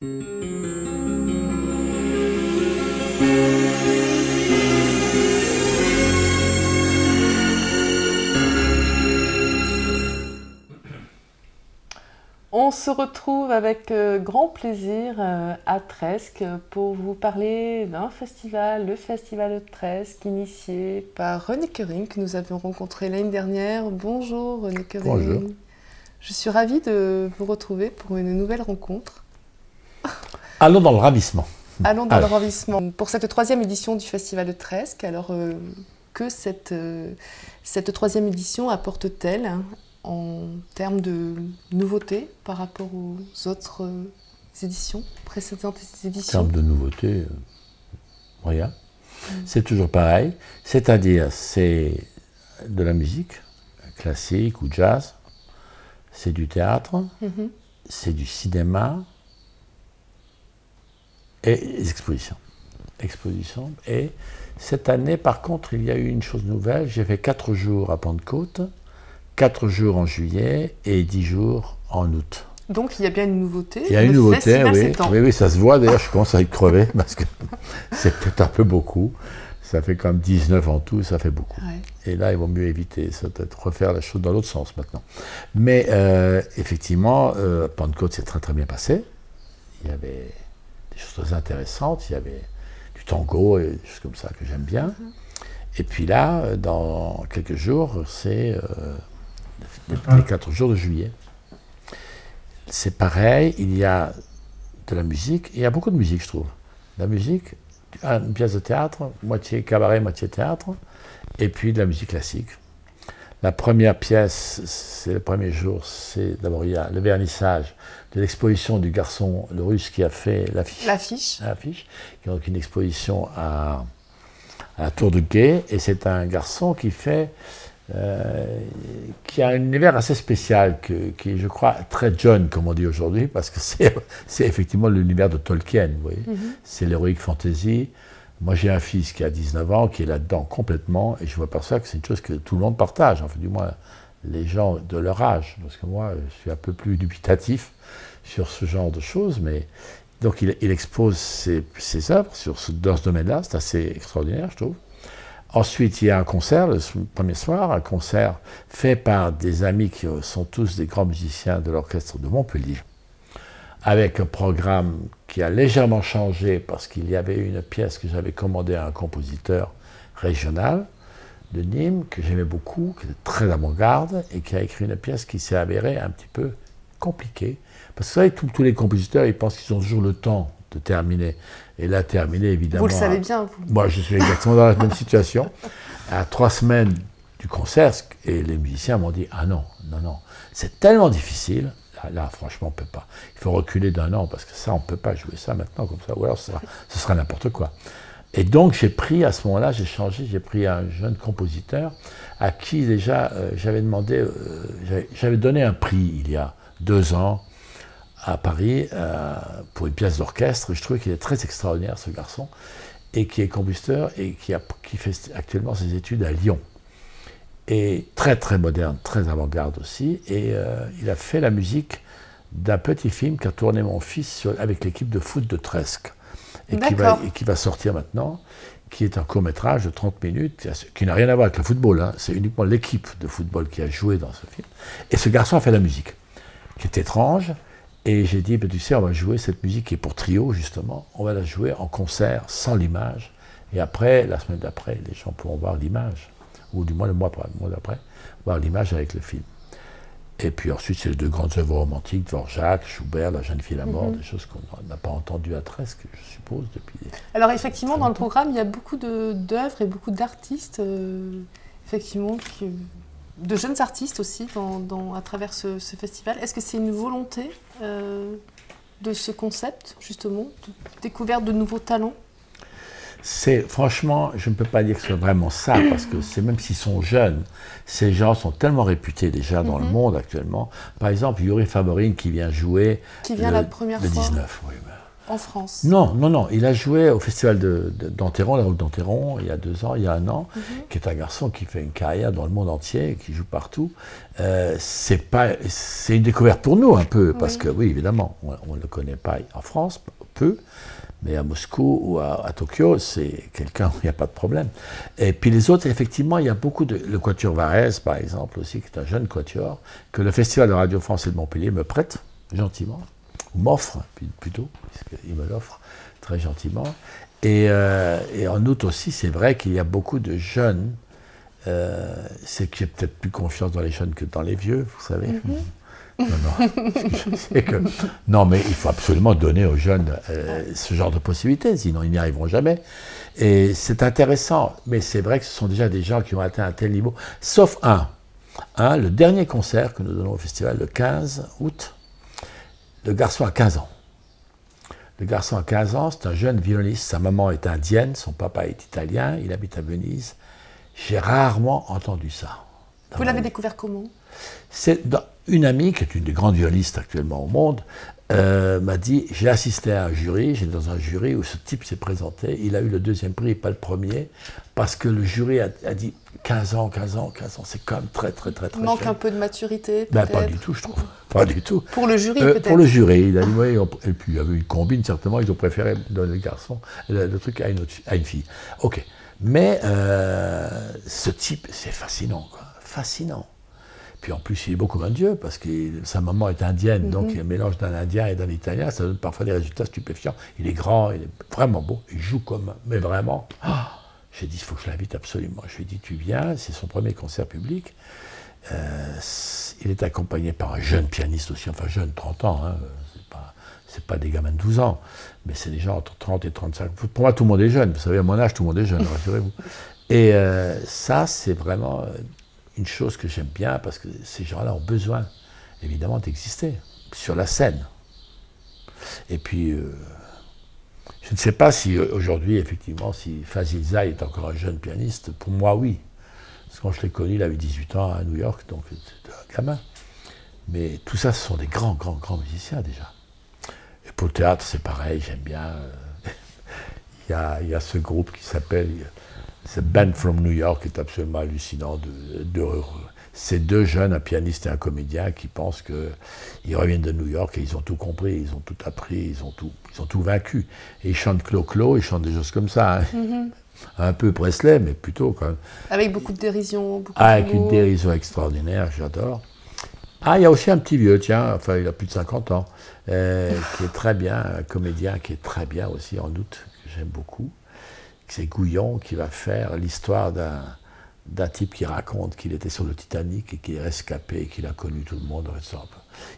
On se retrouve avec grand plaisir à Tresques pour vous parler d'un festival, le Festival de Tresques, initié par René Kering, que nous avions rencontré l'année dernière. Bonjour René Kering. Bonjour. Je suis ravie de vous retrouver pour une nouvelle rencontre. Allons dans le ravissement. Allons dans le ravissement. Pour cette troisième édition du Festival de Tresques, alors que cette troisième édition apporte-t-elle en termes de nouveautés par rapport aux autres éditions, précédentes éditions? En termes de nouveautés, rien. C'est toujours pareil. C'est-à-dire, c'est de la musique, classique ou jazz, c'est du théâtre, c'est du cinéma et des expositions. Et cette année, par contre, il y a eu une chose nouvelle. J'ai fait 4 jours à Pentecôte, 4 jours en juillet et 10 jours en août. Donc il y a bien une nouveauté. Il y a une nouveauté, oui. Oui, ça se voit. D'ailleurs, je commence à être crevé parce que c'est peut-être un peu beaucoup. Ça fait comme 19 en tout, ça fait beaucoup. Ouais. Et là, il vaut mieux éviter, ça peut-être refaire la chose dans l'autre sens maintenant. Mais effectivement, Pentecôte s'est très très bien passé. Il y avait des choses très intéressantes. Il y avait du tango et des choses comme ça que j'aime bien. Et puis là, dans quelques jours, c'est les 4 jours de juillet. C'est pareil, il y a de la musique, il y a beaucoup de musique, je trouve. La musique, une pièce de théâtre, moitié cabaret, moitié théâtre, et puis de la musique classique. La première pièce, c'est le premier jour, c'est d'abord il y a le vernissage de l'exposition du garçon, le russe qui a fait l'affiche. L'affiche, qui est donc une exposition à la Tour de Guet, et c'est un garçon qui fait, qui a un univers assez spécial, qui est, je crois, très John, comme on dit aujourd'hui, parce que c'est effectivement l'univers de Tolkien, vous voyez. C'est l'heroic fantasy. Moi, j'ai un fils qui a 19 ans, qui est là-dedans complètement, et je m'aperçois que c'est une chose que tout le monde partage, enfin, du moins, les gens de leur âge, parce que moi, je suis un peu plus dubitatif sur ce genre de choses, mais donc il expose ses œuvres dans ce domaine-là, c'est assez extraordinaire, je trouve. Ensuite, il y a un concert, le premier soir, un concert fait par des amis qui sont tous des grands musiciens de l'orchestre de Montpellier, avec un programme qui a légèrement changé parce qu'il y avait une pièce que j'avais commandée à un compositeur régional de Nîmes, que j'aimais beaucoup, qui était très avant-garde, et qui a écrit une pièce qui s'est avérée un petit peu compliquée. Parce que vous savez, tous les compositeurs, ils pensent qu'ils ont toujours le temps de terminer. Et là, terminer, évidemment... Vous le savez bien, vous. Moi, je suis exactement dans la même situation. À 3 semaines du concert, et les musiciens m'ont dit « Ah non, non, non, c'est tellement difficile, là, franchement, on ne peut pas. Il faut reculer d'1 an, parce que ça, on ne peut pas jouer ça maintenant, comme ça, ou alors ce sera n'importe quoi. » Et donc, j'ai pris, à ce moment-là, j'ai changé, j'ai pris un jeune compositeur à qui, déjà, j'avais demandé... j'avais donné un prix, il y a 2 ans, à Paris pour une pièce d'orchestre. Je trouvais qu'il est très extraordinaire, ce garçon, et qui est compositeur et qui fait actuellement ses études à Lyon. Et très très moderne, très avant-garde aussi. Et il a fait la musique d'un petit film qu'a tourné mon fils avec l'équipe de foot de Tresques, et qui va sortir maintenant, qui est un court-métrage de 30 minutes, qui n'a rien à voir avec le football, hein. C'est uniquement l'équipe de football qui a joué dans ce film. Et ce garçon a fait la musique, qui est étrange. Et j'ai dit, ben, tu sais, on va jouer cette musique qui est pour trio, justement. On va la jouer en concert, sans l'image. Et après, la semaine d'après, les gens pourront voir l'image. Ou du moins le mois d'après, voir l'image avec le film. Et puis ensuite, c'est les 2 grandes œuvres romantiques, Dvorak, Schubert, La jeune fille à la mort, des choses qu'on n'a pas entendues à Tresques, je suppose, depuis... Alors effectivement, dans le programme, il y a beaucoup d'œuvres et beaucoup d'artistes, effectivement, de jeunes artistes aussi à travers ce festival. Est-ce que c'est une volonté de ce concept, justement, de découverte de nouveaux talents? Franchement, je ne peux pas dire que ce soit vraiment ça, parce que même s'ils sont jeunes, ces gens sont tellement réputés déjà dans le monde actuellement. Par exemple, Yuri Favorin qui vient jouer la première le fois. 19. Oui, en France? Non, non, non. Il a joué au festival d'Enterron, la route d'Enterron, il y a 2 ans, il y a 1 an, qui est un garçon qui fait une carrière dans le monde entier, qui joue partout. C'est une découverte pour nous un peu, parce que oui, évidemment, on ne le connaît pas en France, peu, mais à Moscou ou à Tokyo, c'est quelqu'un où il n'y a pas de problème. Et puis les autres, effectivement, il y a beaucoup de... Le Quatuor Varèse, par exemple, aussi, qui est un jeune quatuor, que le Festival de Radio Français de Montpellier me prête, gentiment, ou m'offre, plutôt, puisqu'il me l'offre très gentiment. Et en outre aussi, c'est vrai qu'il y a beaucoup de jeunes, c'est que j'ai peut-être plus confiance dans les jeunes que dans les vieux, vous savez. Non, non. Je sais que... non, mais il faut absolument donner aux jeunes ce genre de possibilités, sinon ils n'y arriveront jamais. Et c'est intéressant, mais c'est vrai que ce sont déjà des gens qui ont atteint un tel niveau, sauf le dernier concert que nous donnons au festival, le 15 août, le garçon a 15 ans. Le garçon a 15 ans, c'est un jeune violoniste, sa maman est indienne, son papa est italien, il habite à Venise. J'ai rarement entendu ça. Vous l'avez découvert comment? C'est une amie, qui est une des grandes violonistes actuellement au monde, m'a dit, j'ai assisté à un jury, j'étais dans un jury où ce type s'est présenté, il a eu le 2e prix et pas le premier, parce que le jury a dit 15 ans, c'est quand même très Il manque jeune. Un peu de maturité, Ben, peut-être. pas du tout, je trouve. Pas du tout. Pour le jury, peut-être. Pour le jury, il a dit, oui, et puis il y avait une combine, certainement, ils ont préféré donner le garçon, le truc à une fille. Ok. Mais ce type, c'est fascinant, quoi. Fascinant. Puis en plus, il est beau comme un dieu, parce que sa maman est indienne, donc il y a un mélange d'un indien et d'un italien, ça donne parfois des résultats stupéfiants. Il est grand, il est vraiment beau, il joue comme... Mais vraiment, j'ai dit, il faut que je l'invite absolument. Je lui ai dit, tu viens, c'est son premier concert public. Il est accompagné par un jeune pianiste aussi, enfin jeune, 30 ans, hein, c'est pas des gamins de 12 ans, mais c'est des gens entre 30 et 35. Pour moi, tout le monde est jeune, vous savez, à mon âge, tout le monde est jeune, rassurez-vous. Et ça, c'est vraiment... une chose que j'aime bien, parce que ces gens-là ont besoin, évidemment, d'exister sur la scène. Et puis, je ne sais pas si aujourd'hui, effectivement, si Fazil Say est encore un jeune pianiste. Pour moi, oui. Parce que quand je l'ai connu, il avait 18 ans à New York, donc c'était un gamin. Mais tout ça, ce sont des grands musiciens, déjà. Et pour le théâtre, c'est pareil, j'aime bien. Il y a ce groupe qui s'appelle... Ce band from New York est absolument hallucinant. Ces 2 jeunes, un pianiste et un comédien, qui pensent qu'ils reviennent de New York et ils ont tout compris, ils ont tout appris, ils ont tout vaincu. Et ils chantent Clo-Clo, ils chantent des choses comme ça. Hein. Un peu Presley, mais plutôt quand même. Avec beaucoup de dérision. Avec une dérision extraordinaire, j'adore. Il y a aussi un petit vieux, tiens, enfin il a plus de 50 ans, qui est très bien, un comédien qui est très bien aussi, en août, que j'aime beaucoup. C'est Gouillon qui va faire l'histoire d'un type qui raconte qu'il était sur le Titanic et qu'il est rescapé et qu'il a connu tout le monde.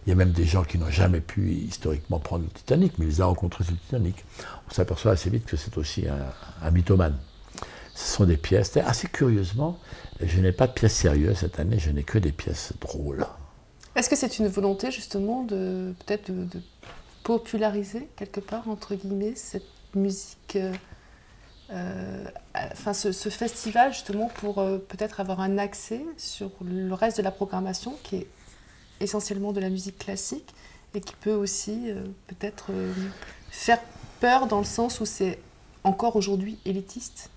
Il y a même des gens qui n'ont jamais pu historiquement prendre le Titanic, mais ils les ont rencontrés sur le Titanic. On s'aperçoit assez vite que c'est aussi un mythomane. Ce sont des pièces, assez curieusement, je n'ai pas de pièces sérieuses cette année, je n'ai que des pièces drôles. Est-ce que c'est une volonté justement peut-être de populariser quelque part, entre guillemets, cette musique ce festival justement pour peut-être avoir un accès sur le reste de la programmation qui est essentiellement de la musique classique et qui peut aussi peut-être faire peur dans le sens où c'est encore aujourd'hui élitiste?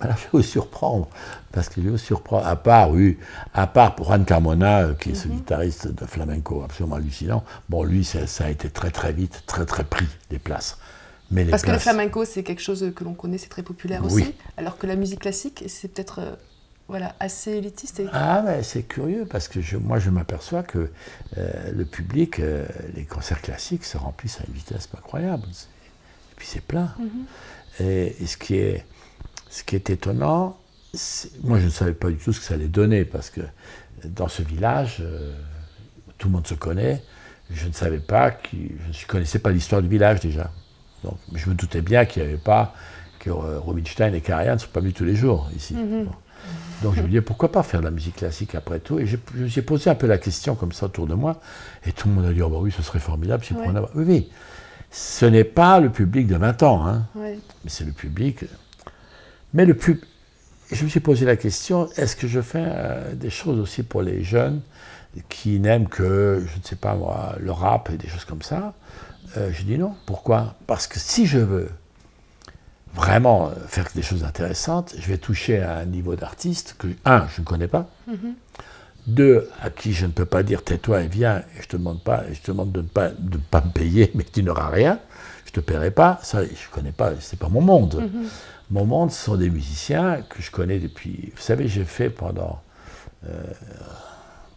Je vais vous surprendre, parce que je vais vous surprendre, à part pour Juan Carmona, qui est ce guitariste de flamenco absolument hallucinant. Bon, lui, ça a été très vite, très pris, les places. Parce que le flamenco, c'est quelque chose que l'on connaît, c'est très populaire aussi, alors que la musique classique, c'est peut-être assez élitiste. Mais c'est curieux, parce que moi, je m'aperçois que le public, les concerts classiques se remplissent à une vitesse incroyable. Et puis c'est plein. Et ce qui est étonnant, moi, je ne savais pas du tout ce que ça allait donner, parce que dans ce village, tout le monde se connaît. Je ne savais pas, je ne connaissais pas l'histoire du village déjà. Donc, je me doutais bien qu'il n'y avait pas, que Rubinstein et Karajan ne sont pas venus tous les jours ici. Bon. Donc je me disais, pourquoi pas faire de la musique classique après tout? Et je me suis posé un peu la question comme ça autour de moi, et tout le monde a dit, oui, ce serait formidable si on avait... Oui, ce n'est pas le public de 20 ans, hein, mais c'est le public... Mais je me suis posé la question, est-ce que je fais des choses aussi pour les jeunes qui n'aiment que, je ne sais pas moi, le rap et des choses comme ça? Je dis non. Pourquoi? Parce que si je veux vraiment faire des choses intéressantes, je vais toucher à un niveau d'artiste que, un, je ne connais pas, deux, à qui je ne peux pas dire tais-toi et viens, et je te demande de ne pas me payer, mais tu n'auras rien, je ne te paierai pas, ça je ne connais pas, c'est pas mon monde. Mon monde, ce sont des musiciens que je connais depuis, vous savez, j'ai fait pendant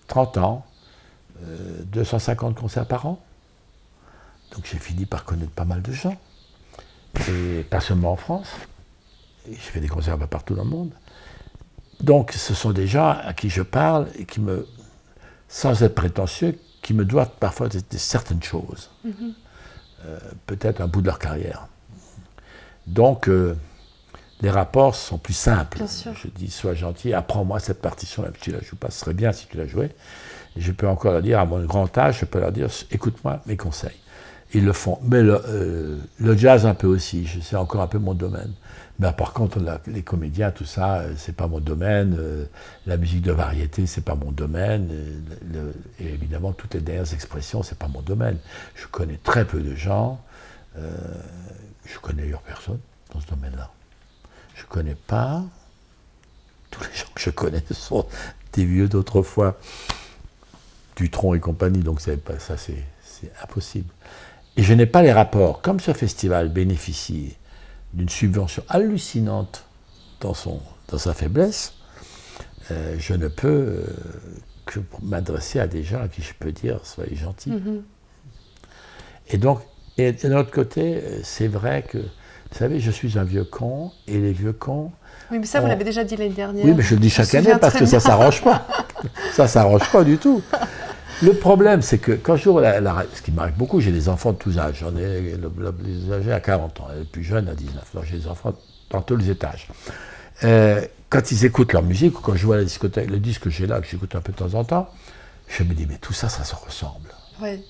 30 ans, 250 concerts par an, donc j'ai fini par connaître pas mal de gens. Et pas seulement en France, j'ai fait des concerts un peu partout dans le monde. Donc ce sont des gens à qui je parle et qui me, sans être prétentieux, qui me doivent parfois certaines choses. Peut-être un bout de leur carrière. Donc les rapports sont plus simples. Je dis, sois gentil, apprends-moi cette partition, même si tu la joues pas, ce serait bien si tu la jouais. Et je peux encore leur dire, à mon grand âge, je peux leur dire, écoute-moi mes conseils. Ils le font. Mais le jazz un peu aussi, c'est encore un peu mon domaine. Mais par contre, les comédiens, tout ça, c'est pas mon domaine. La musique de variété, c'est pas mon domaine. Et évidemment, toutes les dernières expressions, c'est pas mon domaine. Je connais très peu de gens. Je connais d'ailleurs personne dans ce domaine-là. Je connais pas. Tous les gens que je connais sont des vieux d'autrefois, Dutronc et compagnie. Donc ça, c'est impossible. Et je n'ai pas les rapports. Comme ce festival bénéficie d'une subvention hallucinante dans sa faiblesse, je ne peux que m'adresser à des gens à qui je peux dire « soyez gentils ». Et donc, et d'un autre côté, c'est vrai que, vous savez, je suis un vieux con, et les vieux cons... Oui, mais ça, vous l'avez déjà dit l'année dernière. Oui, mais je le dis chaque année parce que ça ne s'arrange pas. Ça ne s'arrange pas du tout. Le problème, c'est que quand j'ouvre ce qui m'arrive beaucoup, j'ai des enfants de tous âges. J'en ai les âgés à 40 ans, les plus jeunes à 19. Donc j'ai des enfants dans tous les étages. Quand ils écoutent leur musique, ou quand je vois la discothèque, le disque que j'ai là, que j'écoute un peu de temps en temps, je me dis, mais tout ça, ça se ressemble. Oui.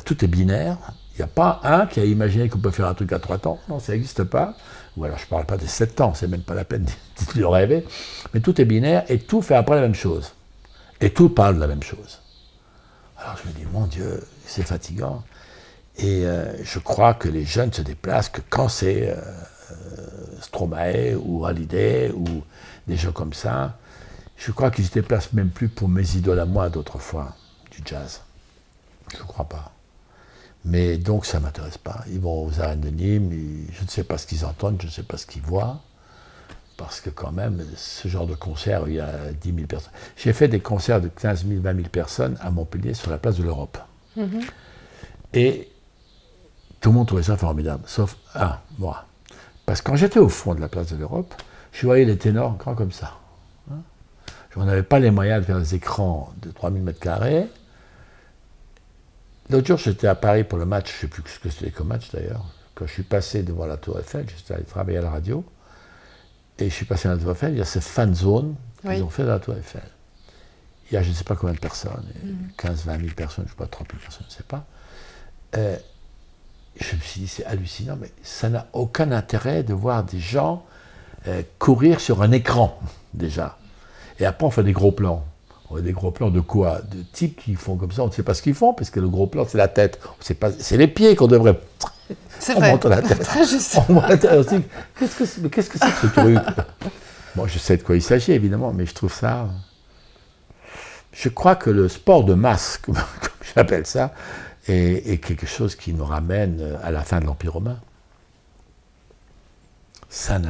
Tout est binaire. Il n'y a pas un qui a imaginé qu'on peut faire un truc à 3 temps. Non, ça n'existe pas. Ou alors je ne parle pas de 7 ans, c'est même pas la peine de rêver. Mais tout est binaire et tout fait après la même chose. Et tout parle de la même chose. Alors je me dis, mon Dieu, c'est fatigant. Et je crois que les jeunes se déplacent que quand c'est Stromae ou Hallyday ou des gens comme ça. Je crois qu'ils se déplacent même plus pour mes idoles à moi d'autrefois, du jazz. Je ne crois pas. Mais donc ça ne m'intéresse pas. Ils vont aux arènes de Nîmes, je ne sais pas ce qu'ils entendent, je ne sais pas ce qu'ils voient. Parce que quand même, ce genre de concert, il y a 10 000 personnes. J'ai fait des concerts de 15 000, 20 000 personnes à Montpellier sur la place de l'Europe. Et tout le monde trouvait ça formidable, sauf moi. Parce que quand j'étais au fond de la place de l'Europe, je voyais les ténors grands comme ça. Je n'avais pas les moyens de faire des écrans de 3000 m². L'autre jour, j'étais à Paris pour le match, je ne sais plus ce que c'était comme match d'ailleurs. Quand je suis passé devant la Tour Eiffel, j'étais allé travailler à la radio. Et je suis passé à la Tour Eiffel, il y a cette fan zone qu'ils ont fait dans la Tour Eiffel. Il y a je ne sais pas combien de personnes, 15, 20 000 personnes, je ne sais pas, 30 000 personnes, je ne sais pas. Je me suis dit, c'est hallucinant, mais ça n'a aucun intérêt de voir des gens courir sur un écran, déjà. Et après, on fait des gros plans. On fait des gros plans de quoi? De types qui font comme ça, on ne sait pas ce qu'ils font, parce que le gros plan, c'est la tête. C'est les pieds qu'on devrait... C'est vrai. Monte la tête. Très juste. On monte la tête. Qu'est-ce que c'est que ce truc? Bon, je sais de quoi il s'agit, évidemment, mais je trouve ça... Je crois que le sport de masse, comme j'appelle ça, est quelque chose qui nous ramène à la fin de l'Empire romain. Ça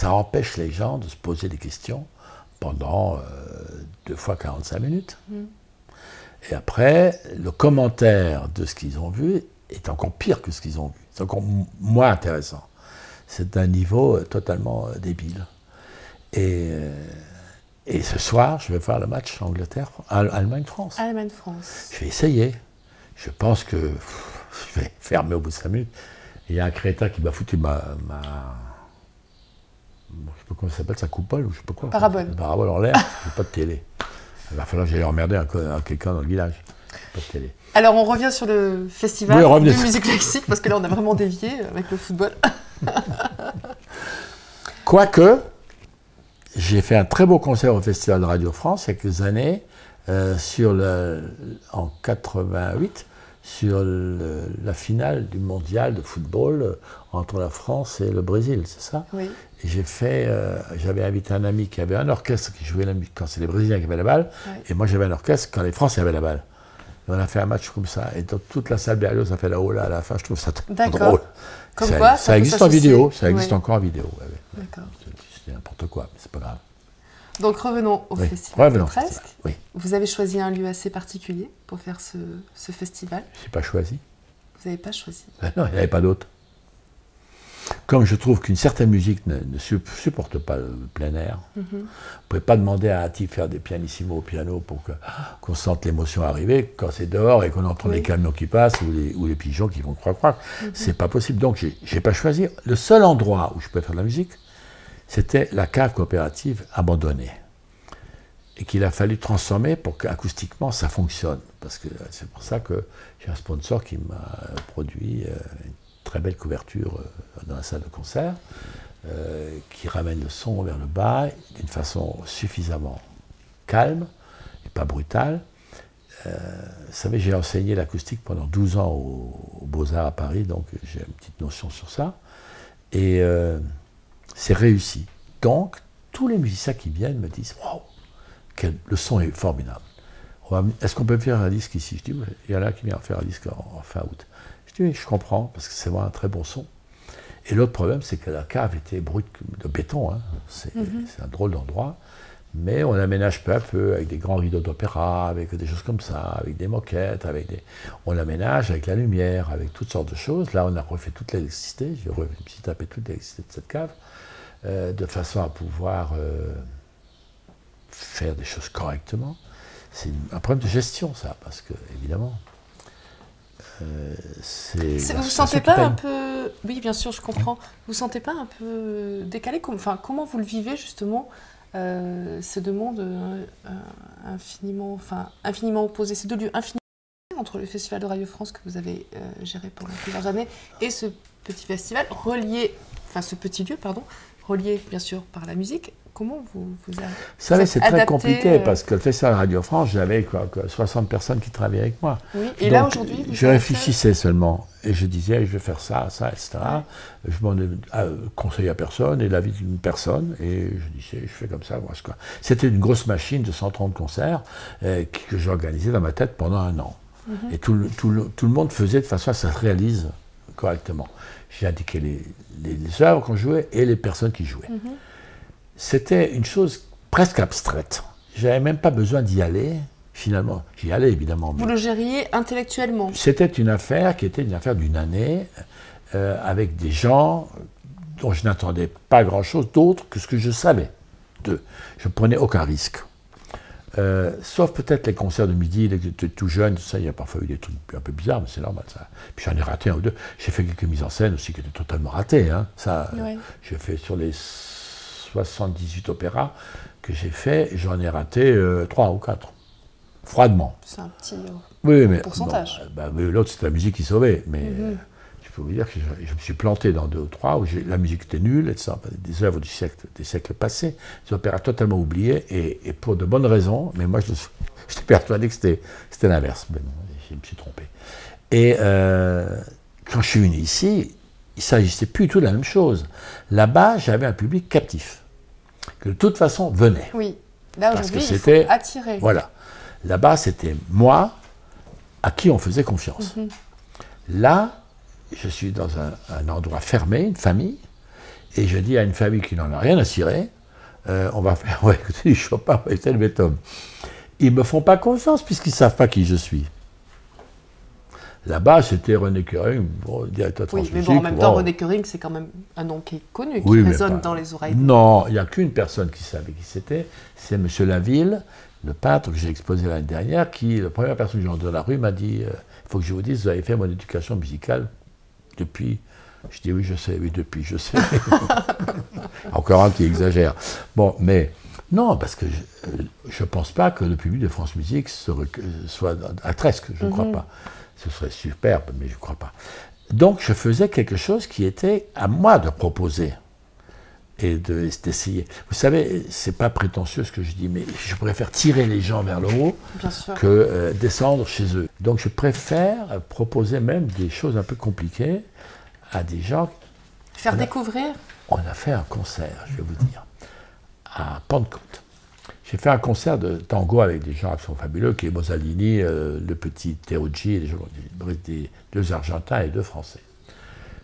empêche les gens de se poser des questions pendant 2 fois 45 minutes. Et après, le commentaire de ce qu'ils ont vu est encore pire que ce qu'ils ont vu. C'est encore moins intéressant. C'est d'un niveau totalement débile. Et ce soir, je vais voir le match Allemagne-France. Allemagne-France. Je vais essayer. Je pense que je vais fermer au bout de 5 minutes. Il y a un crétin qui m'a foutu je ne sais pas comment ça s'appelle, sa coupole ou je ne sais pas quoi. Parabole. Une parabole en l'air, je n'ai pas de télé. Il va falloir que j'aille emmerder quelqu'un dans le village. Pas de télé. Alors on revient sur le festival de musique classique, parce que là on a vraiment dévié avec le football. Quoique, j'ai fait un très beau concert au Festival de Radio France il y a quelques années, en 88, sur la finale du mondial de football entre la France et le Brésil, c'est ça? Oui. Et j'avais invité un ami qui avait un orchestre qui jouait la musique quand c'est les Brésiliens qui avaient la balle, et moi j'avais un orchestre quand les Français avaient la balle. Et on a fait un match comme ça, et dans toute la salle Berlioz a fait la hola à la fin, je trouve ça très drôle. Comme quoi, ça existe en vidéo, ça existe encore en vidéo. D'accord. C'est n'importe quoi, mais c'est pas grave. Donc revenons au festival de Presque. Oui. Vous avez choisi un lieu assez particulier pour faire ce festival. Je n'ai pas choisi. Vous n'avez pas choisi. Ben non, il n'y avait pas d'autre. Comme je trouve qu'une certaine musique ne supporte pas le plein air, vous ne pouvez pas demander à un type de faire des pianissimos au piano pour qu'on sente l'émotion arriver quand c'est dehors et qu'on entend les camions qui passent ou les pigeons qui vont croire. C'est pas possible. Donc je n'ai pas choisi. Le seul endroit où je pouvais faire de la musique, c'était la cave coopérative abandonnée. Et qu'il a fallu transformer pour qu'acoustiquement ça fonctionne. Parce que c'est pour ça que j'ai un sponsor qui m'a produit une très belle couverture dans la salle de concert, qui ramène le son vers le bas d'une façon suffisamment calme et pas brutale. Vous savez, j'ai enseigné l'acoustique pendant 12 ans aux Beaux-Arts à Paris, donc j'ai une petite notion sur ça. Et c'est réussi. Donc, tous les musiciens qui viennent me disent « Waouh, le son est formidable. Est-ce qu'on peut faire un disque ici ?» Je dis « Il y en a qui vient faire un disque en fin août. » Je dis « Oui, je comprends, parce que c'est vraiment un très bon son. » Et l'autre problème, c'est que la cave était brute de béton. Hein. C'est un drôle d'endroit. Mais on aménage peu à peu avec des grands rideaux d'opéra, avec des choses comme ça, avec des moquettes, on l'aménage avec la lumière, avec toutes sortes de choses. Là, on a refait toute l'électricité. J'ai tapé toute l'électricité de cette cave, de façon à pouvoir faire des choses correctement. C'est un problème de gestion, ça, parce que, évidemment, vous ne vous sentez pas un peu... Oui, bien sûr, je comprends. Vous ne vous sentez pas un peu décalé? Comment vous le vivez, justement, ces deux mondes infiniment opposés, ces deux lieux infiniment opposés entre le Festival de Radio France que vous avez géré pendant plusieurs années et ce petit festival ce petit lieu, relié bien sûr par la musique. Comment vous savez, c'est très compliqué parce que le Festival de Radio France, j'avais 60 personnes qui travaillaient avec moi. Oui, et donc, là aujourd'hui, je réfléchissais seulement et je disais, je vais faire ça, etc. Ouais. Je m'en conseillais à personne et l'avis d'une personne et je disais, je fais comme ça. C'était une grosse machine de 130 concerts que j'organisais dans ma tête pendant un an. Et tout le monde faisait de façon à ce que ça se réalise correctement. J'ai indiqué les œuvres qu'on jouait et les personnes qui jouaient. C'était une chose presque abstraite. Je n'avais même pas besoin d'y aller, finalement. J'y allais, évidemment. Vous le gériez intellectuellement? C'était une affaire qui était une affaire d'une année, avec des gens dont je n'attendais pas grand-chose d'autre que ce que je savais d'eux. Je ne prenais aucun risque. Sauf peut-être les concerts de midi, les tout jeunes, tout ça, il y a parfois eu des trucs un peu bizarres, mais c'est normal ça. Puis j'en ai raté un ou deux. J'ai fait quelques mises en scène aussi qui étaient totalement ratées. Hein. Ça, j'ai fait sur les 78 opéras que j'ai fait, j'en ai raté 3 ou 4. Froidement. C'est un petit pourcentage. L'autre, c'était la musique qui sauvait. Mais je peux vous dire que je me suis planté dans 2 ou 3 où la musique était nulle, etc. Des œuvres des siècles passés, des opéras totalement oubliés, et pour de bonnes raisons, mais moi, j'étais persuadé que c'était l'inverse. Mais bon, je me suis trompé. Et quand je suis venu ici, il ne s'agissait plus du tout de la même chose. Là-bas, j'avais un public captif, que de toute façon venait. Oui, là aujourd'hui, il faut attirer. Voilà. Là-bas, c'était moi à qui on faisait confiance. Là, je suis dans un endroit fermé, une famille, et je dis à une famille qui n'en a rien à cirer, on va écouter du Chopin, on va écouter le Beethoven. Ils ne me font pas confiance puisqu'ils ne savent pas qui je suis. Là-bas, c'était René Kering, directeur de France Musique. Oui, mais en même temps, René Kering, c'est quand même un nom qui est connu, qui résonne dans les oreilles. Non, il n'y a qu'une personne qui savait qui c'était, c'est M. Laville, le peintre que j'ai exposé l'année dernière, qui, la première personne que j'ai rencontrée dans la rue, m'a dit il faut que je vous dise, vous avez fait mon éducation musicale depuis. Je dis oui, je sais, je sais. Encore un qui exagère. Bon, mais non, parce que je ne pense pas que le public de France Musique soit à Tresque, je ne crois pas. Ce serait superbe, mais je ne crois pas. Donc, je faisais quelque chose qui était à moi de proposer. et d'essayer. Vous savez, c'est pas prétentieux ce que je dis, mais je préfère tirer les gens vers le haut que descendre chez eux. Donc je préfère proposer même des choses un peu compliquées à des gens. Faire découvrir. On a fait un concert, je vais vous dire, à Pentecôte. J'ai fait un concert de tango avec des gens absolument fabuleux, qui est Mosalini, le petit Terucci, des 2 Argentins et 2 Français.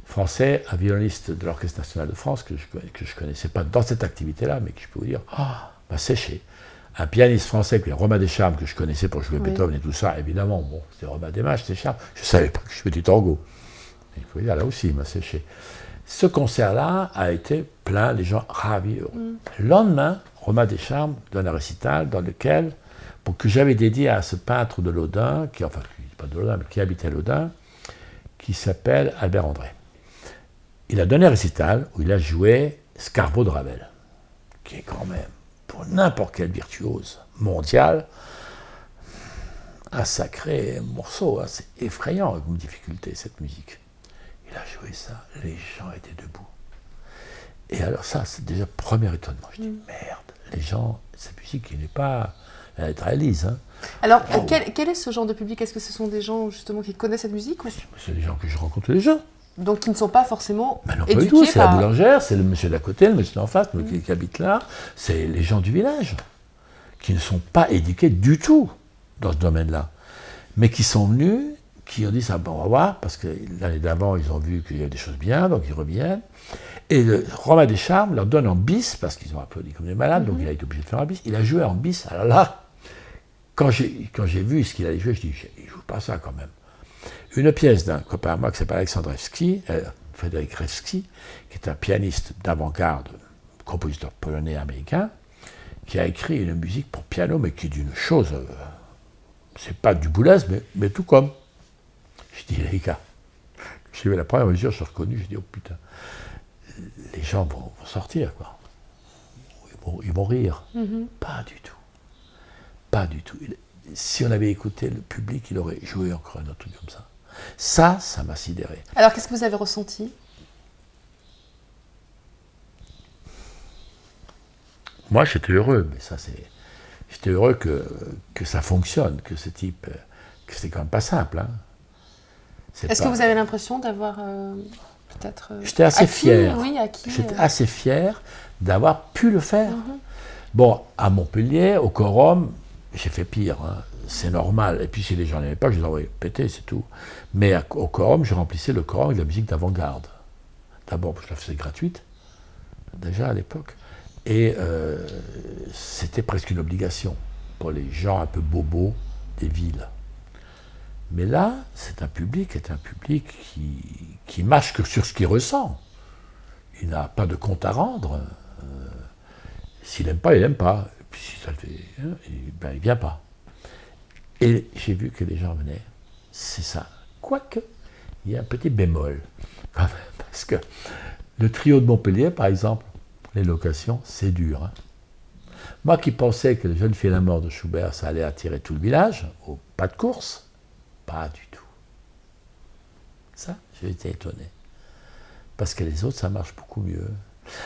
Français, un violoniste de l'Orchestre national de France que je connaissais pas dans cette activité-là, mais que je peux vous dire, m'a séché. Un pianiste français, qui est Romain Deschamps, que je connaissais pour jouer Beethoven et tout ça, évidemment, bon, c'était Romain Desmages, Deschamps, je ne savais pas que je faisais du tango. Il faut dire, là aussi, il m'a séché. Ce concert-là a été plein, les gens ravis, heureux. Le lendemain, Romain Deschamps donne un récital dans lequel, que j'avais dédié à ce peintre de Laudun, pas de Laudun, mais qui habitait Laudun, qui s'appelle Albert André. Il a donné un récital où il a joué Scarbo de Ravel, qui est quand même, pour n'importe quel virtuose mondial, un sacré morceau. Hein. C'est effrayant comme difficulté, cette musique. Il a joué ça, les gens étaient debout. Et alors ça, c'est déjà le premier étonnement. Je dis, merde, les gens, cette musique qui n'est pas... Elle est très lisse. Hein. Alors, quel est ce genre de public? Est-ce que ce sont des gens justement qui connaissent cette musique? C'est des gens que je rencontre tous les jours. Donc, qui ne sont pas forcément éduqués tout. C'est la boulangère, c'est le monsieur d'à côté, le monsieur d'en face, qui habite là. C'est les gens du village, qui ne sont pas éduqués du tout dans ce domaine-là. Mais qui sont venus, qui ont dit ça, bon, on va voir, parce que l'année d'avant, ils ont vu qu'il y avait des choses bien, donc ils reviennent. Et Romain Deschamps leur donne en bis, parce qu'ils ont applaudi comme des malades, donc il a été obligé de faire un bis. Il a joué en bis. Alors là, quand j'ai vu ce qu'il allait jouer, je dis, il ne joue pas ça quand même. Une pièce d'un copain à moi qui s'appelle Alexandrewski, Frédéric Rewski, qui est un pianiste d'avant-garde, compositeur polonais-américain, qui a écrit une musique pour piano, mais qui est d'une chose, c'est pas du Boulez, mais tout comme. Je dis, les gars, j'ai vu la première mesure, je suis reconnu, je dis, oh putain, les gens vont sortir, quoi. Ils vont rire. Pas du tout. Pas du tout. Si on avait écouté le public, il aurait joué encore un autre truc comme ça. Ça m'a sidéré. Alors, qu'est-ce que vous avez ressenti? Moi, j'étais heureux, mais ça, c'est... J'étais heureux que ça fonctionne, que ce type... que c'est quand même pas simple, hein. Est-ce que vous avez l'impression d'avoir peut-être... J'étais assez fier. Oui, acquis. J'étais assez fier d'avoir pu le faire. Bon, à Montpellier, au Quorum, j'ai fait pire, hein. C'est normal. Et puis si les gens n'aimaient pas, je les envoyais péter, c'est tout. Mais au Quorum, je remplissais le Quorum avec de la musique d'avant-garde. D'abord, je la faisais gratuite, déjà à l'époque. Et c'était presque une obligation pour les gens un peu bobos des villes. Mais là, c'est un public qui marche que sur ce qu'il ressent. Il n'a pas de compte à rendre. S'il n'aime pas, il n'aime pas. Et puis si ça le fait, il ne vient pas. Et j'ai vu que les gens venaient. C'est ça. Quoique, il y a un petit bémol. Quand même, parce que le trio de Montpellier, par exemple, les locations, c'est dur. Hein. Moi qui pensais que le jeune fille à la mort de Schubert, ça allait attirer tout le village, au pas de course, pas du tout. Ça, j'ai été étonné. Parce que les autres, ça marche beaucoup mieux.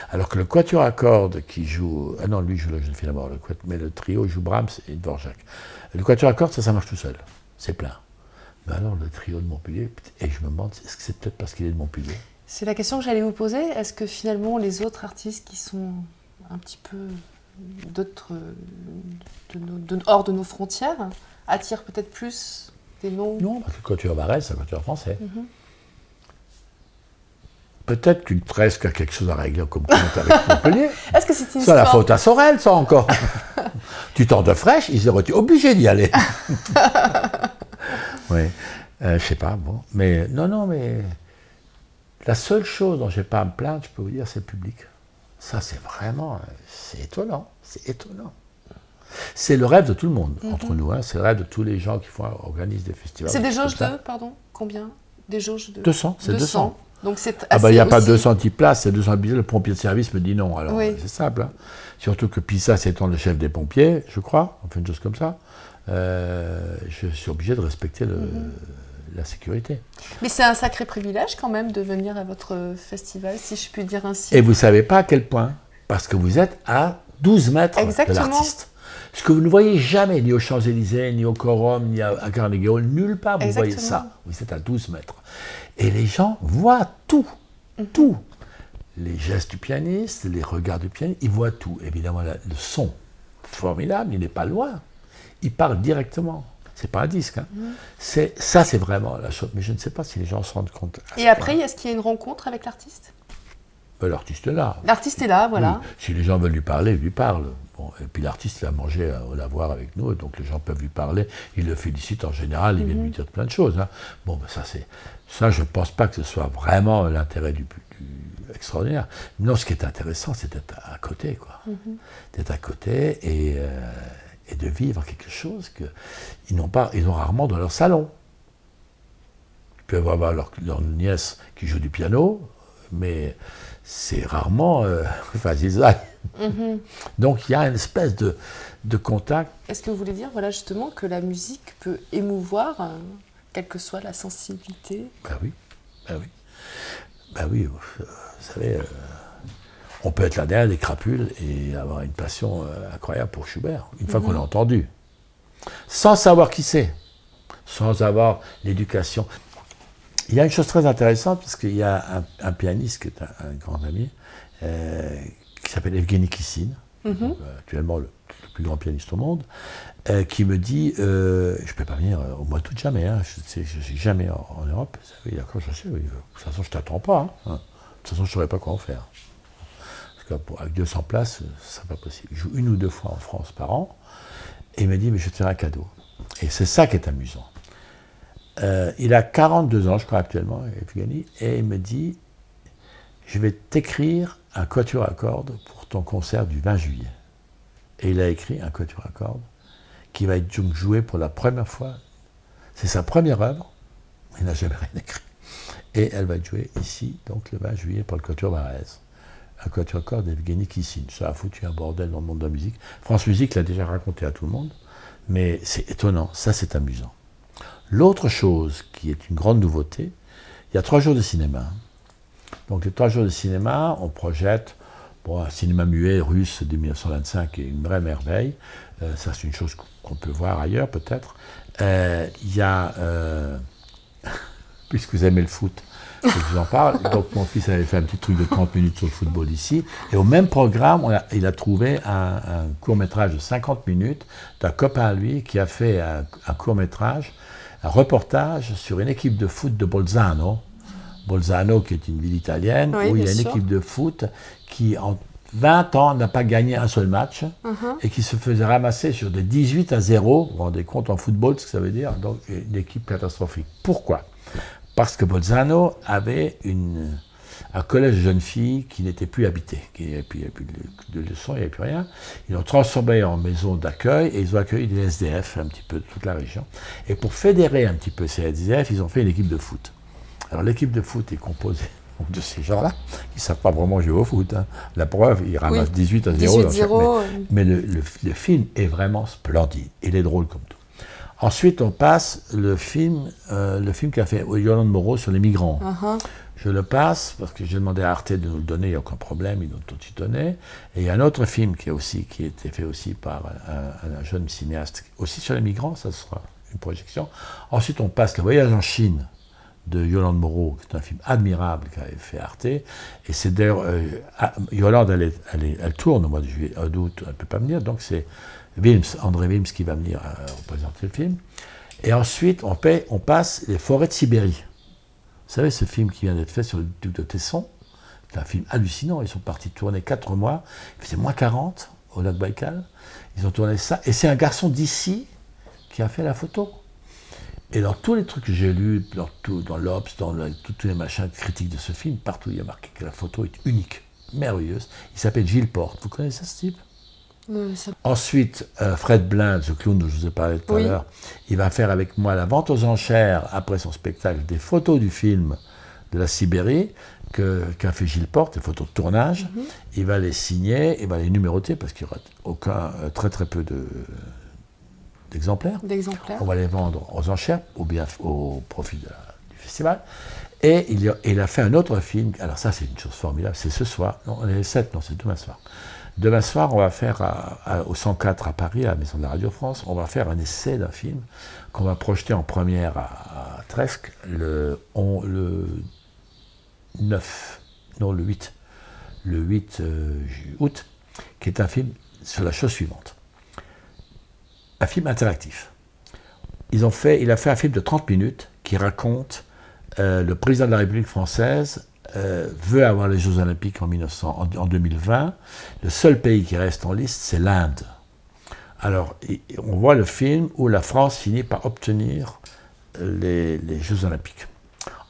Alors que le quatuor à cordes qui joue... Ah non, lui joue la jeune fille à la mort, mais le trio joue Brahms et Dvorak. Le quatuor à cordes, ça marche tout seul. C'est plein. Mais alors le trio de Montpellier, et je me demande, est-ce que c'est peut-être parce qu'il est de Montpellier? C'est la question que j'allais vous poser. Est-ce que finalement les autres artistes qui sont un petit peu hors de nos frontières attirent peut-être plus des noms? Non, parce que le quatuor Barès, c'est un quatuor français. Peut-être qu'une Tresque a quelque chose à régler comme compte avec Montpellier. Est-ce que c'est une histoire... la faute à Sorel, ça encore. Tu t'en de fraîche, ils auraient été obligés d'y aller. Oui, je sais pas, bon. Mais non, mais la seule chose dont je n'ai pas à me plaindre, je peux vous dire, c'est le public. Ça, c'est vraiment, c'est étonnant, c'est étonnant. C'est le rêve de tout le monde, entre nous. Hein. C'est le rêve de tous les gens qui organisent des festivals. C'est des jauges de, pardon, combien? Des jauges de... 200, c'est 200. Donc c'est il n'y a pas 210 places, c'est 200 billets. Le pompier de service me dit non. Alors, c'est simple. Hein. Surtout que Pissa s'étant le chef des pompiers, je crois, on fait une chose comme ça. Je suis obligé de respecter la sécurité. Mais c'est un sacré privilège quand même de venir à votre festival, si je puis dire ainsi. Et vous ne savez pas à quel point, parce que vous êtes à 12 mètres Exactement. de l'artiste. Ce que vous ne voyez jamais, ni aux Champs-Élysées, ni au Corum, ni à Carnegie Hall, nulle part vous voyez ça. Vous êtes à 12 mètres. Et les gens voient tout, tout. Les gestes du pianiste, les regards du pianiste, ils voient tout. Évidemment, le son, formidable, il n'est pas loin. Il parle directement. C'est pas un disque. Hein. Ça, c'est vraiment la chose. Mais je ne sais pas si les gens se rendent compte. Et après, est-ce qu'il y a une rencontre avec l'artiste? L'artiste est là. L'artiste est là, voilà. Oui. Si les gens veulent lui parler, ils lui parlent. Bon, et puis l'artiste, il va manger au lavoir avec nous, et donc les gens peuvent lui parler. Ils le félicitent en général, ils viennent lui dire plein de choses. Hein. Bon, ben ça, je ne pense pas que ce soit vraiment l'intérêt du extraordinaire. Non, ce qui est intéressant, c'est d'être à côté, quoi. D'être à côté et de vivre quelque chose qu'ils n'ont pas, ils ont rarement dans leur salon. Ils peuvent avoir leur nièce qui joue du piano, mais c'est rarement Donc il y a une espèce de contact. Est-ce que vous voulez dire, voilà, justement, que la musique peut émouvoir, quelle que soit la sensibilité? Ben oui, ben oui. Ben oui, vous savez, on peut être là derrière des crapules et avoir une passion incroyable pour Schubert, une fois qu'on l'a entendu. Sans savoir qui c'est, sans avoir l'éducation. Il y a une chose très intéressante, parce qu'il y a un pianiste qui est un grand ami, qui s'appelle Evgeny Kissin, actuellement le plus grand pianiste au monde, qui me dit, je ne peux pas venir au mois d'août jamais, hein, je ne suis jamais en Europe. Oui, d'accord, je sais, oui. De toute façon, je ne t'attends pas. Hein. De toute façon, je ne saurais pas quoi en faire. Parce qu'avec 200 places, ce n'est pas possible. Je joue 1 ou 2 fois en France par an, et il me dit, mais je vais te faire un cadeau. Et c'est ça qui est amusant. Il a 42 ans, je crois, actuellement, Evgeny, et il me dit, je vais t'écrire un quatuor à cordes pour ton concert du 20 juillet. Et il a écrit un quatuor à cordes qui va être joué pour la première fois. C'est sa première œuvre, mais il n'a jamais rien écrit. Et elle va être jouée ici, donc le 20 juillet, par le quatuor Varèse. Un quatuor à cordes d'Evgeny Kissin. Ça a foutu un bordel dans le monde de la musique. France Musique l'a déjà raconté à tout le monde, mais c'est étonnant, ça c'est amusant. L'autre chose qui est une grande nouveauté, il y a 3 jours de cinéma. Donc les 3 jours de cinéma, on projette un cinéma muet russe de 1925 qui est une vraie merveille. Ça c'est une chose qu'on peut voir ailleurs peut-être. Il y a, puisque vous aimez le foot, je vous en parle, donc mon fils avait fait un petit truc de 30 minutes sur le football ici, et au même programme, il a trouvé un court-métrage de 50 minutes d'un copain à lui qui a fait un court-métrage, un reportage sur une équipe de foot de Bolzano. Bolzano, qui est une ville italienne, où il y a une équipe de foot qui, en 20 ans, n'a pas gagné un seul match et qui se faisait ramasser sur des 18-0. Vous vous rendez compte en football ce que ça veut dire? Donc, une équipe catastrophique. Pourquoi? Parce que Bolzano avait un collège de jeunes filles qui n'était plus habité. Il n'y avait plus de leçons, il n'y avait plus rien. Ils l'ont transformé en maison d'accueil et ils ont accueilli des SDF un petit peu de toute la région. Et pour fédérer un petit peu ces SDF, ils ont fait une équipe de foot. Alors l'équipe de foot est composée de ces gens-là qui ne savent pas vraiment jouer au foot. Hein. La preuve, ils ramassent 18-0. 18-0. Mais le film est vraiment splendide. Il est drôle comme tout. Ensuite, on passe le film qu'a fait Yolande Moreau sur les migrants. Je le passe parce que j'ai demandé à Arte de nous le donner, il n'y a aucun problème, ils nous ont tout donné. Et il y a un autre film qui a été fait aussi par un jeune cinéaste, aussi sur les migrants, ça sera une projection. Ensuite, on passe Le Voyage en Chine de Yolande Moreau, qui est un film admirable qu'avait fait Arte. Et c'est d'ailleurs, Yolande, elle tourne au mois de juillet, d'août, elle ne peut pas venir, donc c'est André Wilms qui va venir représenter le film. Et ensuite, on passe Les Forêts de Sibérie. Vous savez, ce film qui vient d'être fait sur le duc de Tesson, c'est un film hallucinant. Ils sont partis tourner 4 mois, il faisait moins 40 au lac Baïkal. Ils ont tourné ça, et c'est un garçon d'ici qui a fait la photo. Et dans tous les trucs que j'ai lus, dans l'Obs, dans tous les machins critiques de ce film, partout il y a marqué que la photo est unique, merveilleuse. Il s'appelle Gilles Porte. Vous connaissez ce type? Ensuite, Fred Blind, ce clown dont je vous ai parlé tout à l'heure, il va faire avec moi la vente aux enchères, après son spectacle, des photos du film de la Sibérie qu'a fait Gilles Porte, des photos de tournage. Il va les signer, il va les numéroter, parce qu'il y aura très très peu d'exemplaires. D'exemplaires. On va les vendre aux enchères, au profit du festival. Et il a fait un autre film. Alors ça, c'est une chose formidable. C'est ce soir. Non, on est le 7, non, c'est demain soir. Demain soir, on va faire au 104 à Paris, à la Maison de la Radio France, on va faire un essai d'un film qu'on va projeter en première à Tresques le 8 août, qui est un film sur la chose suivante. Un film interactif. Il a fait un film de 30 minutes qui raconte le président de la République française veut avoir les Jeux Olympiques en 2020. Le seul pays qui reste en liste, c'est l'Inde. Alors, on voit le film où la France finit par obtenir les Jeux Olympiques.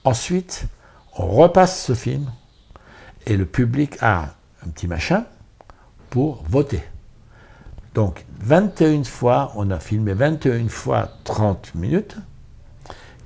Ensuite, on repasse ce film et le public a un petit machin pour voter. Donc, 21 fois, on a filmé 21 fois 30 minutes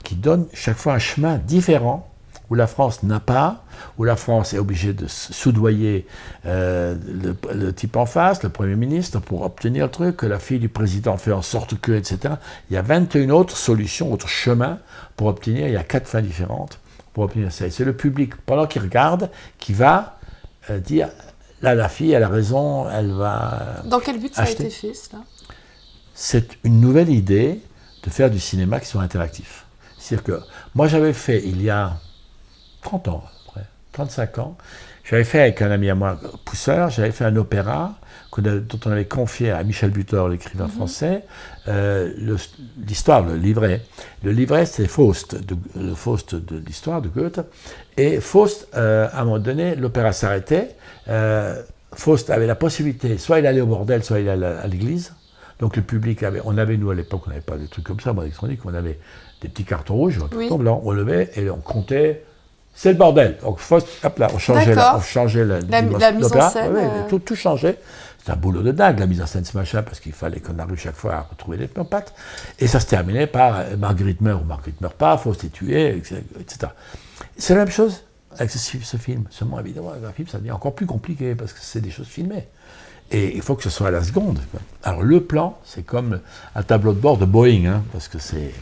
qui donnent chaque fois un chemin différent où la France n'a pas, où la France est obligée de soudoyer le type en face, le Premier ministre, pour obtenir le truc, que la fille du président fait en sorte que, etc. Il y a 21 autres solutions, autres chemins pour obtenir, il y a 4 fins différentes pour obtenir ça. Et c'est le public, pendant qu'il regarde, qui va dire, là, la fille, elle a raison, elle va Dans quel but ça acheter. a été fait, cela? C'est une nouvelle idée de faire du cinéma qui soit interactif. C'est-à-dire que moi, j'avais fait, il y a 30 ans, à peu près, 35 ans, j'avais fait avec un ami à moi, Pousseur, j'avais fait un opéra dont on avait confié à Michel Butor, l'écrivain français, l'histoire, le livret. Le livret, c'est Faust, le Faust de l'histoire de Goethe. Et Faust, à un moment donné, l'opéra s'arrêtait. Faust avait la possibilité, soit il allait au bordel, soit il allait à l'église. Donc le public avait, nous à l'époque, on n'avait pas des trucs comme ça, moi électronique, on avait des petits cartons rouges, un carton blanc, on levait et on comptait. C'est le bordel. Donc, hop là, on changeait la mise en scène. Tout changeait. C'est un boulot de dingue, la mise en scène, ce machin, parce qu'il fallait qu'on arrive chaque fois à retrouver les pneumatiques. Et ça se terminait par Marguerite meurt ou Marguerite meurt pas, Faust est tué, etc. C'est la même chose avec ce film. Seulement, évidemment, avec un film, ça devient encore plus compliqué, parce que c'est des choses filmées. Et il faut que ce soit à la seconde. Alors, le plan, c'est comme un tableau de bord de Boeing, hein, parce que c'est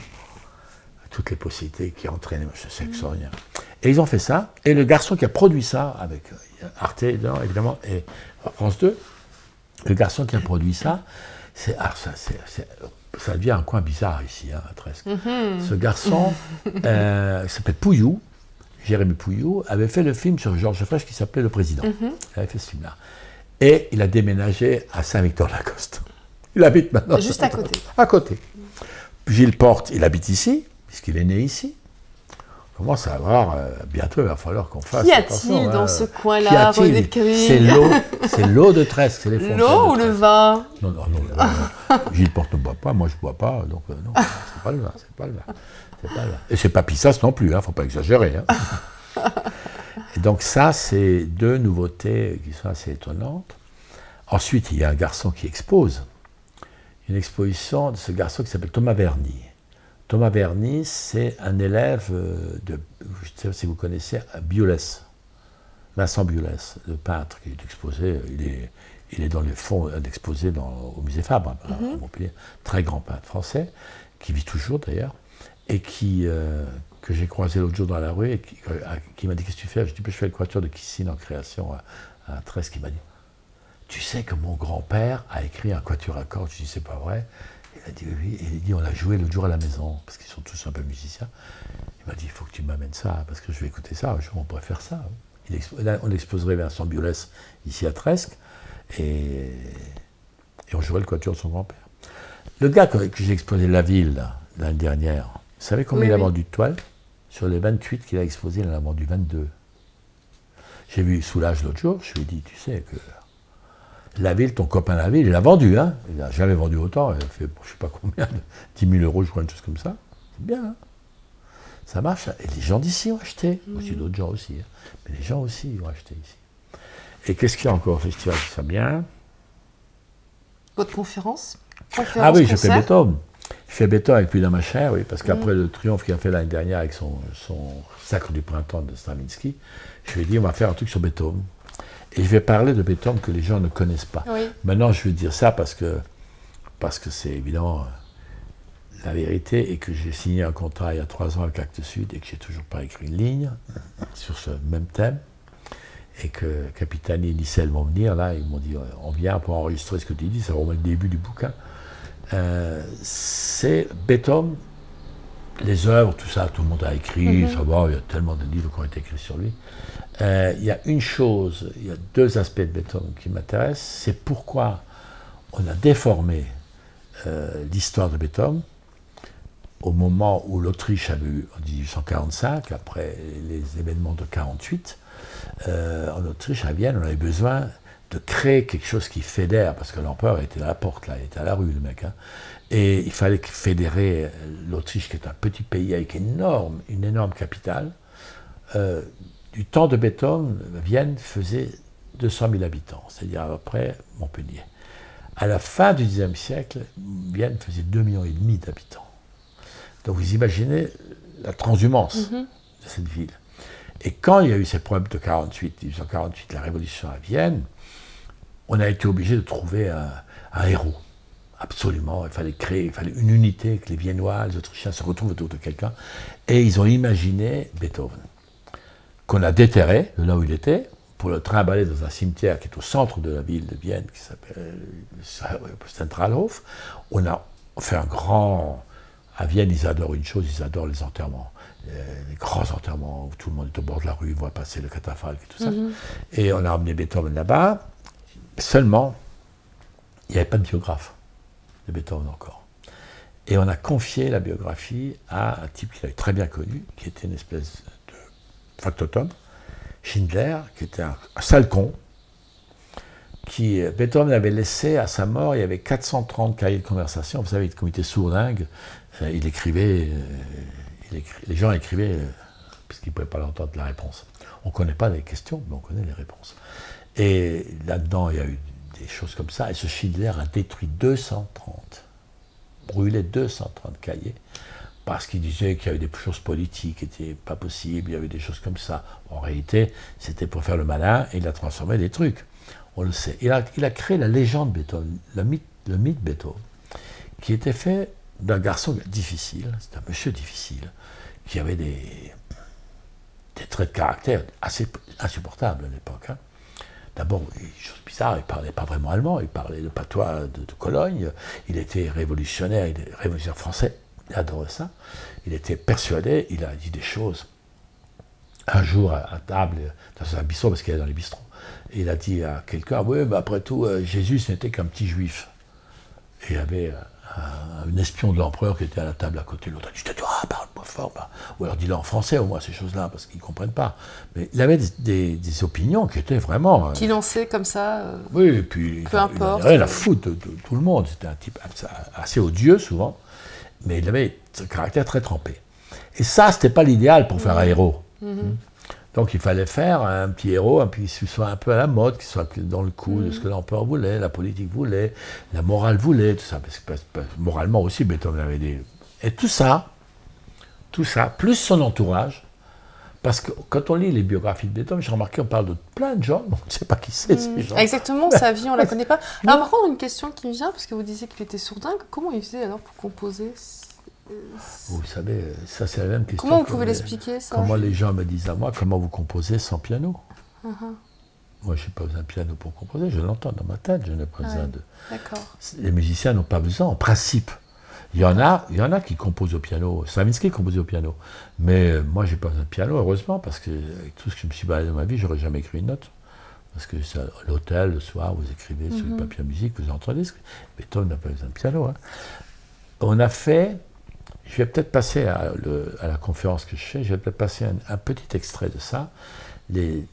toutes les possibilités qui entraînent, c'est extraordinaire. Et ils ont fait ça, et le garçon qui a produit ça, avec Arte, évidemment, et France 2, le garçon qui a produit ça, ça devient un coin bizarre ici, hein, à Tresques. Ce garçon, il s'appelle Pouillou, Jérémy Pouillou, avait fait le film sur Georges Frêche qui s'appelait Le Président. Il avait fait ce film-là. Et il a déménagé à Saint-Victor-la-Coste. Il habite maintenant. Juste à côté. À côté. Gilles Porte, il habite ici, puisqu'il est né ici. On commence à avoir, bientôt il va falloir qu'on fasse. Qu'y a-t-il dans ce coin-là, redécrit? C'est l'eau de Tresques, c'est les fontaines. L'eau ou le vin? Non. Gilles Porte ne boit pas, moi je ne bois pas, donc non, c'est pas le vin, c'est pas le vin. Et c'est pas Pissas non plus, faut pas exagérer. Hein. Et donc ça, c'est deux nouveautés qui sont assez étonnantes. Ensuite, il y a un garçon qui expose. Une exposition de ce garçon qui s'appelle Thomas Verny. Thomas Verny, c'est un élève de, je ne sais pas si vous connaissez, Biolès. Vincent Biolès, le peintre qui est exposé, il est dans les fonds d'exposé au musée Fabre, à Montpellier. Très grand peintre français, qui vit toujours d'ailleurs, et que j'ai croisé l'autre jour dans la rue, et qui m'a dit, qu'est-ce que tu fais? Je dis, je fais le quatuor de Kissine en création à Tresques, qui m'a dit, tu sais que mon grand-père a écrit un quatuor à cordes? Je dis, c'est pas vrai. Il a dit, oui, et il dit, on l'a joué l'autre jour à la maison, parce qu'ils sont tous un peu musiciens. Il m'a dit, il faut que tu m'amènes ça, parce que je vais écouter ça, un jour on pourrait faire ça. On exposerait Vincent Biolès ici à Tresques, et on jouerait le quatuor de son grand-père. Le gars que j'ai exposé La Ville, l'année dernière, vous savez combien il a vendu de toiles? Sur les 28 qu'il a exposées, il en a vendu 22. J'ai vu Soulage l'autre jour, je lui ai dit, tu sais que La Ville, ton copain La Ville, il a vendu, hein. Il n'a jamais vendu autant, il a fait, je ne sais pas combien, 10 000 euros, je crois, une chose comme ça. C'est bien, hein. Ça marche, et les gens d'ici ont acheté, aussi d'autres gens aussi, hein. Mais les gens aussi ont acheté ici. Et qu'est-ce qu'il y a encore au festival qui va bien? Votre conférence? Ah oui, je fais Beethoven. Je fais Beethoven avec Plus d'un machin, oui, parce qu'après le triomphe qu'il a fait l'année dernière avec son Sacre du printemps de Stravinsky, je lui ai dit, on va faire un truc sur Beethoven. Et je vais parler de Beethoven que les gens ne connaissent pas. Oui. Maintenant, je vais dire ça parce que c'est évidemment la vérité est que j'ai signé un contrat il y a 3 ans avec Actes Sud et que j'ai toujours pas écrit une ligne sur ce même thème. Et que Capitani et Nicelle vont venir, là, ils m'ont dit, on vient pour enregistrer ce que tu dis, c'est vraiment le début du bouquin. C'est Beethoven, les œuvres, tout ça, tout le monde a écrit, ça va, il y a tellement de livres qui ont été écrits sur lui. Il y a une chose, il y a 2 aspects de Beethoven qui m'intéressent, c'est pourquoi on a déformé l'histoire de Beethoven au moment où l'Autriche avait eu, en 1845, après les événements de 1948, en Autriche, à Vienne, on avait besoin de créer quelque chose qui fédère, parce que l'empereur était à la porte, là, il était à la rue, le mec. Hein. Et il fallait fédérer l'Autriche, qui est un petit pays avec une énorme capitale. Du temps de Beethoven, Vienne faisait 200 000 habitants, c'est-à-dire à peu près Montpellier. À la fin du Xe siècle, Vienne faisait 2,5 millions d'habitants. Donc vous imaginez la transhumance de cette ville. Et quand il y a eu ces problèmes de 1848, la révolution à Vienne, on a été obligé de trouver un héros. Absolument, il fallait une unité, que les Viennois, les Autrichiens se retrouvent autour de quelqu'un. Et ils ont imaginé Beethoven, qu'on a déterré de là où il était, pour le trimballer dans un cimetière qui est au centre de la ville de Vienne, qui s'appelle Zentralhof. On a fait un grand... À Vienne, ils adorent une chose, ils adorent les enterrements. Les grands enterrements où tout le monde est au bord de la rue, voit passer le catafalque et tout ça. Et on a emmené Beethoven là-bas. Seulement, il n'y avait pas de biographe de Beethoven encore. Et on a confié la biographie à un type qu'il avait très bien connu, qui était une espèce de factotum, Schindler, qui était un sale con, qui Beethoven avait laissé à sa mort, il y avait 430 cahiers de conversation. Vous savez, comme il était sourdingue, il écrivait, les gens écrivaient, puisqu'ils ne pouvaient pas l'entendre, la réponse. On ne connaît pas les questions, mais on connaît les réponses. Et là-dedans, il y a eu des choses comme ça, et ce Schindler a détruit 230, brûlé 230 cahiers, parce qu'il disait qu'il y avait des choses politiques qui n'étaient pas possibles, il y avait des choses comme ça. En réalité, c'était pour faire le malin, et il a transformé des trucs. On le sait. Il a créé la légende Beethoven, le mythe Beethoven, qui était fait d'un garçon difficile, c'est un monsieur difficile, qui avait des traits de caractère assez insupportables à l'époque. Hein. D'abord, une chose bizarre, il ne parlait pas vraiment allemand, il parlait le patois de Cologne, il était révolutionnaire, révolutionnaire français, il adorait ça, il était persuadé, il a dit des choses. Un jour, à table, dans un bistrot, parce qu'il est dans les bistrots, il a dit à quelqu'un, oui, mais après tout, Jésus, ce n'était qu'un petit juif. Et il y avait un espion de l'empereur qui était à la table à côté de l'autre. Il a dit, parle-moi fort. Ou alors dis-le en français, au moins, ces choses-là, parce qu'ils ne comprennent pas. Mais il avait des opinions qui étaient vraiment... qui lançait comme ça. Oui, et puis peu importe. Il n'avait rien à foutre de tout le monde. C'était un type assez odieux, souvent, mais il avait ce caractère très trempé. Et ça, ce n'était pas l'idéal pour faire un héros. Donc il fallait faire un petit héros, qui soit un peu à la mode, qui soit dans le coup de ce que l'empereur voulait, la politique voulait, la morale voulait, tout ça. Parce que moralement aussi, Beethoven avait des... Et tout ça, plus son entourage, parce que quand on lit les biographies de Beethoven, j'ai remarqué qu'on parle de plein de gens, on ne sait pas qui c'est ces gens. Exactement, sa vie, on ne la connaît pas. Alors par contre, une question qui me vient, parce que vous disiez qu'il était sourdingue, comment il faisait alors pour composer ? Vous savez, ça c'est la même question. Comment vous pouvez l'expliquer, ça ? Comment les gens me disent à moi, comment vous composez sans piano ? Moi, je n'ai pas besoin de piano pour composer, je l'entends dans ma tête, je n'ai pas besoin de... D'accord. Les musiciens n'ont pas besoin, en principe. Il y en a qui composent au piano. Stravinsky composait au piano. Mais moi, je n'ai pas besoin de piano, heureusement, parce que avec tout ce que je me suis baladé dans ma vie, je n'aurais jamais écrit une note. Parce que à l'hôtel, le soir, vous écrivez sur le papier à musique, vous entendez. Beethoven n'a pas besoin de piano. Hein. On a fait... Je vais peut-être passer à la conférence que je fais, je vais peut-être passer un petit extrait de ça. Des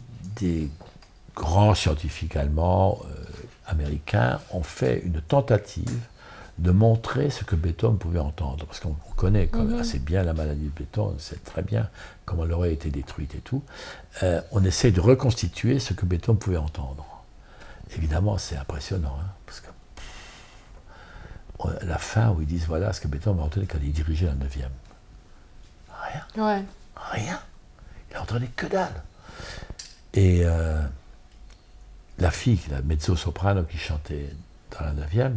grands scientifiques allemands, américains, ont fait une tentative de montrer ce que Beethoven pouvait entendre. Parce qu'on connaît quand même assez bien la maladie de Beethoven, on sait très bien comment elle aurait été détruite et tout. On essaie de reconstituer ce que Beethoven pouvait entendre. Évidemment, c'est impressionnant, hein, parce que la fin où ils disent voilà ce que Beethoven a entendu quand il dirigeait la 9e. Rien. Ouais. Rien. Il a entendu que dalle. Et la fille, la mezzo-soprano qui chantait dans la 9e,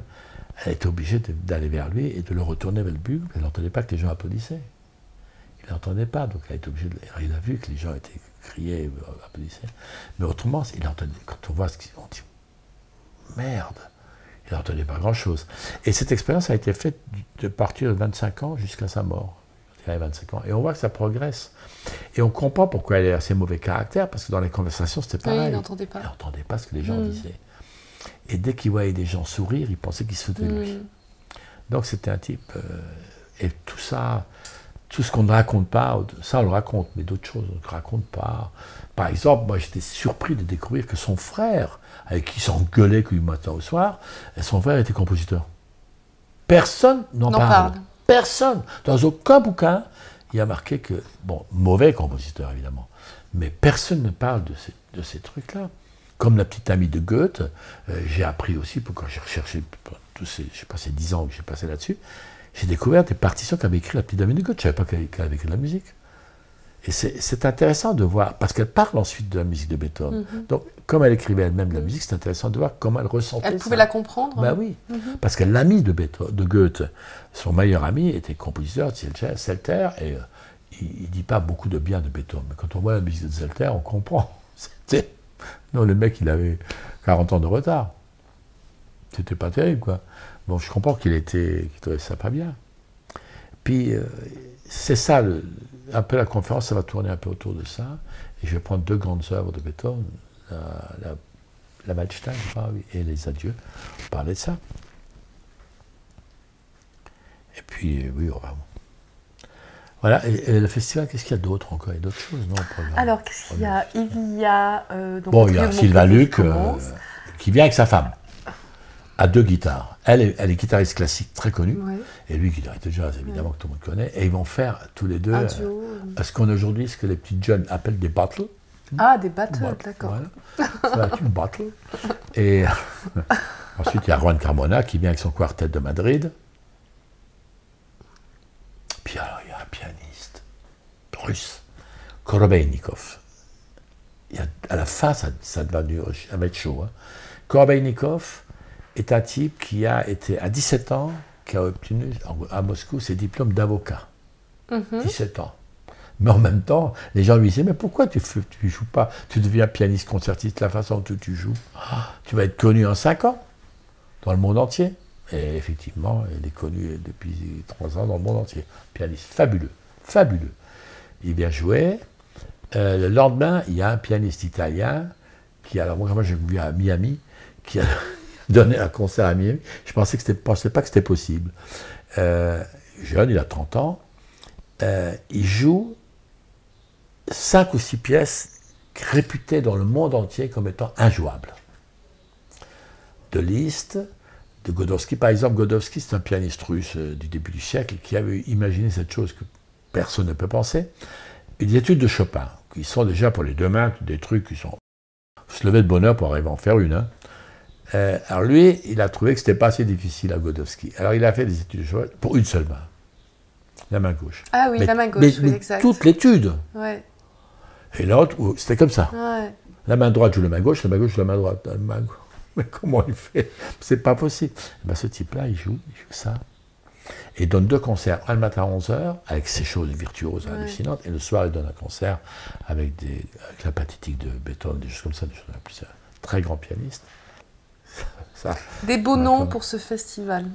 Elle était obligée d'aller vers lui et de le retourner vers le bugle. Elle n'entendait pas que les gens applaudissaient. Il n'entendait pas, donc elle était obligée de... Il a vu que les gens étaient criés, applaudissaient. Mais autrement, il entendait, quand on voit ce qu'ils ont dit, merde, il n'entendait pas grand-chose. Et cette expérience a été faite de partir de 25 ans jusqu'à sa mort. Il avait 25 ans. Et on voit que ça progresse. Et on comprend pourquoi elle a assez mauvais caractère, parce que dans les conversations, c'était pareil. Oui, il n'entendait pas. Il n'entendait pas ce que les gens disaient. Et dès qu'il voyait des gens sourire, il pensait qu'ils se foutaient de lui. Donc c'était un type... et tout ça... Tout ce qu'on ne raconte pas, ça on le raconte, mais d'autres choses on ne raconte pas. Par exemple, moi j'étais surpris de découvrir que son frère, avec qui il s'engueulait du matin au soir, son frère était compositeur. Personne n'en parle. Personne. Dans aucun bouquin, il y a marqué que, bon, mauvais compositeur évidemment, mais personne ne parle de ces trucs-là. Comme la petite amie de Goethe, j'ai appris aussi, quand j'ai recherché tous ces, je sais pas, ces 10 ans que j'ai passé là-dessus, j'ai découvert des partitions qu'avait écrit la petite amie de Goethe. Je ne savais pas qu'elle avait écrit de la musique. Et c'est intéressant de voir, parce qu'elle parle ensuite de la musique de Beethoven. Donc, comme elle écrivait elle-même de la musique, c'est intéressant de voir comment elle ressentait Elle pouvait la comprendre. Ben oui, parce que l'ami de Goethe, son meilleur ami, était compositeur, Zelter, et il ne dit pas beaucoup de bien de Beethoven. Mais quand on voit la musique de Zelter, on comprend. Non, le mec, il avait 40 ans de retard. C'était pas terrible, quoi. Bon, je comprends qu'il trouvait ça pas bien. Puis, c'est ça, un peu la conférence, ça va tourner un peu autour de ça. Et je vais prendre 2 grandes œuvres de Beethoven, la Waldstein, je crois, oui, et les Adieux, on parlait de ça. Et puis, oui, on va... Voilà, et le festival, qu'est-ce qu'il y a d'autre encore? Il y a d'autres choses, non, au programme? Alors, qu'est-ce qu'il y a? Il y a... donc, bon, il y a Sylvain Luc, qui vient avec sa femme, à 2 guitares. Elle est guitariste classique très connue, et lui, guitariste de jazz, évidemment, que tout le monde connaît, et ils vont faire tous les deux ce qu'on aujourd'hui, ce que les petites jeunes appellent des battles. Ah, des battles, d'accord. Voilà. Ça va être une battle. Et ensuite, il y a Juan Carmona qui vient avec son quartet de Madrid. Puis alors, il y a un pianiste russe, Korobeinikov. À la fin, ça va être chaud. Hein. Korobeinikov est un type qui a été, à 17 ans, qui a obtenu à Moscou ses diplômes d'avocat. 17 ans. Mais en même temps, les gens lui disaient, mais pourquoi tu joues pas? Tu deviens pianiste concertiste, la façon dont tu joues. Tu vas être connu en 5 ans, dans le monde entier. Et effectivement, il est connu depuis 3 ans dans le monde entier. Pianiste fabuleux, fabuleux. Il vient jouer. Le lendemain, il y a un pianiste italien qui, alors moi j'ai vu à Miami, qui a donné un concert à Miami. Je pensais pas que c'était possible. Jeune, il a 30 ans. Il joue 5 ou 6 pièces réputées dans le monde entier comme étant injouables. De Liszt, de Godowski. Par exemple, Godowski, c'est un pianiste russe du début du siècle qui avait imaginé cette chose que personne ne peut penser. Des études de Chopin, qui sont déjà pour les 2 mains des trucs qui sont... se lever de bonheur pour arriver à en faire une. Hein. Alors lui, il a trouvé que c'était pas assez difficile à Godowski. Alors il a fait des études de Chopin pour une seule main. La main gauche. Ah oui, la main gauche, oui, exact. Toute l'étude. Ouais. Et l'autre, c'était comme ça. Ouais. La main droite joue la main gauche joue la main droite. Mais comment il fait? C'est pas possible. Ben, ce type-là, il joue ça. Et il donne 2 concerts, un le matin à 11h, avec ces choses virtuoses hallucinantes, et le soir, il donne un concert avec la pathétique de Beethoven, des choses comme ça, des choses plus un très grand pianiste. Des beaux noms pour ce festival.